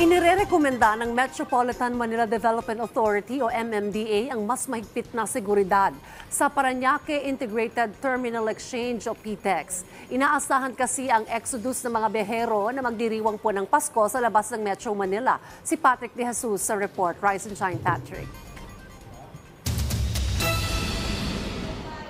Inirekomenda ng Metropolitan Manila Development Authority o MMDA ang mas mahigpit na seguridad sa Parañaque Integrated Terminal Exchange o PTEX. Inaasahan kasi ang exodus ng mga behero na magdiriwang po ng Pasko sa labas ng Metro Manila. Si Patrick De Jesus sa report. Rise and shine, Patrick.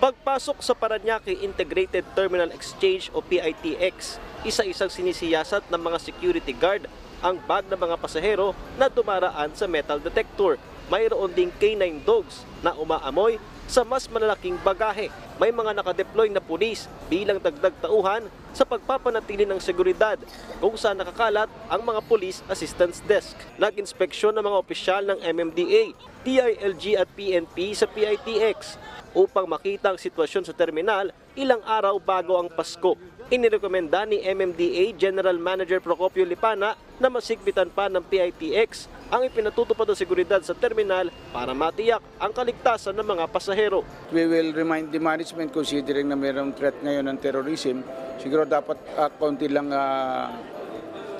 Pagpasok sa Parañaque Integrated Terminal Exchange o PITX, isa-isang sinisiyasat ng mga security guard ang bag ng mga pasahero na dumaraan sa metal detector. Mayroon ding K9 dogs na umaamoy sa mas malalaking bagahe. May mga nakadeploy na pulis bilang dagdag tauhan sa pagpapanatili ng seguridad kung saan nakakalat ang mga police assistance desk. Nag-inspeksyon ng mga opisyal ng MMDA, DILG at PNP sa PITX upang makita ang sitwasyon sa terminal ilang araw bago ang Pasko. Inirekomenda ni MMDA General Manager Procopio Lipana na masigpitan pa ng PITX ang ipinatutupad na seguridad sa terminal para matiyak ang kaligtasan ng mga pasahero. We will remind the management, considering na mayroong threat ngayon ng terrorism, siguro dapat konti lang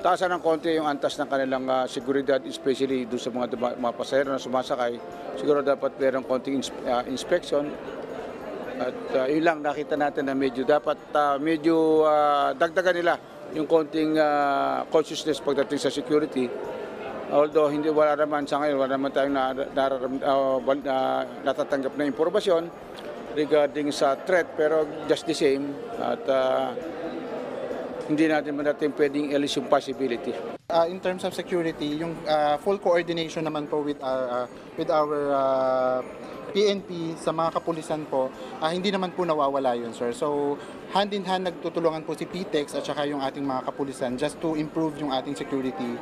taasan ng konti yung antas ng kanilang seguridad, especially doon sa mga pasahero na sumasakay. Siguro dapat mayroong konting inspection. At yun lang, nakita natin na medyo dapat dagdagan nila yung konting consciousness pagdating sa security. Although wala naman sa ngayon, wala naman tayong natatanggap na impormasyon regarding sa threat, pero just the same at hindi natin pwedeng alis yung possibility. In terms of security, yung full coordination naman po with our PNP sa mga kapulisan po, hindi naman po nawawala yun, sir. So, hand in hand nagtutulungan po si PTEX at saka yung ating mga kapulisan just to improve yung ating security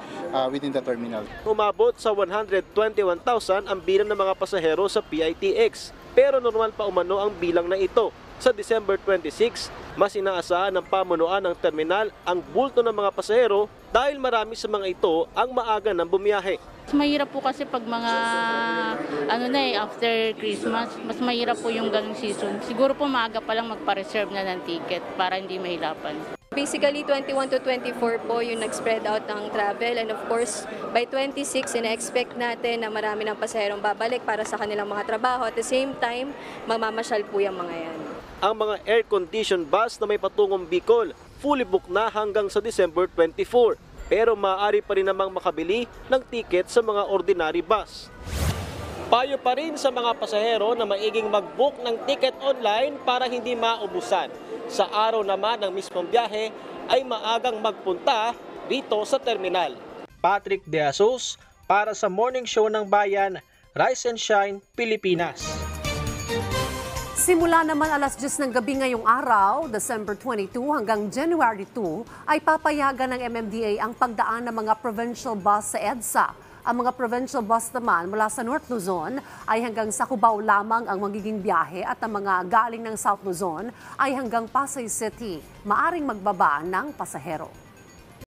within the terminal. Umabot sa 121,000 ang bilang ng mga pasahero sa PITX, pero normal pa umano ang bilang na ito. Sa December 26, mas inaasahan ng pamunuan ng terminal ang bulto ng mga pasahero dahil marami sa mga ito ang maaga ng bumiyahe. Mas mahirap po kasi pag mga after Christmas, mas mahirap po yung ganung season. Siguro po maaga pa lang magpa-reserve na ng ticket para hindi mahirapan. Basically, 21 to 24 po yung nag-spread out ng travel, and of course, by 26, ina-expect natin na marami ng pasaherong babalik para sa kanilang mga trabaho. At the same time, mamamasyal po yung mga yan. Ang mga air-conditioned bus na may patungong Bicol, fully booked na hanggang sa December 24. Pero maaari pa rin namang makabili ng ticket sa mga ordinary bus. Payo pa rin sa mga pasahero na maiging mag-book ng ticket online para hindi maubusan. Sa araw naman ng mismong biyahe ay maagang magpunta dito sa terminal. Patrick De Jesus para sa Morning Show ng Bayan, Rise and Shine, Pilipinas. Simula naman alas 10 ng gabi ngayong araw, December 22 hanggang January 2, ay papayagan ng MMDA ang pagdaan ng mga provincial bus sa EDSA. Ang mga provincial bus naman mula sa North Luzon ay hanggang sa Cubao lamang ang magiging biyahe at ang mga galing ng South Luzon ay hanggang Pasay City, maaring magbaba ng pasahero.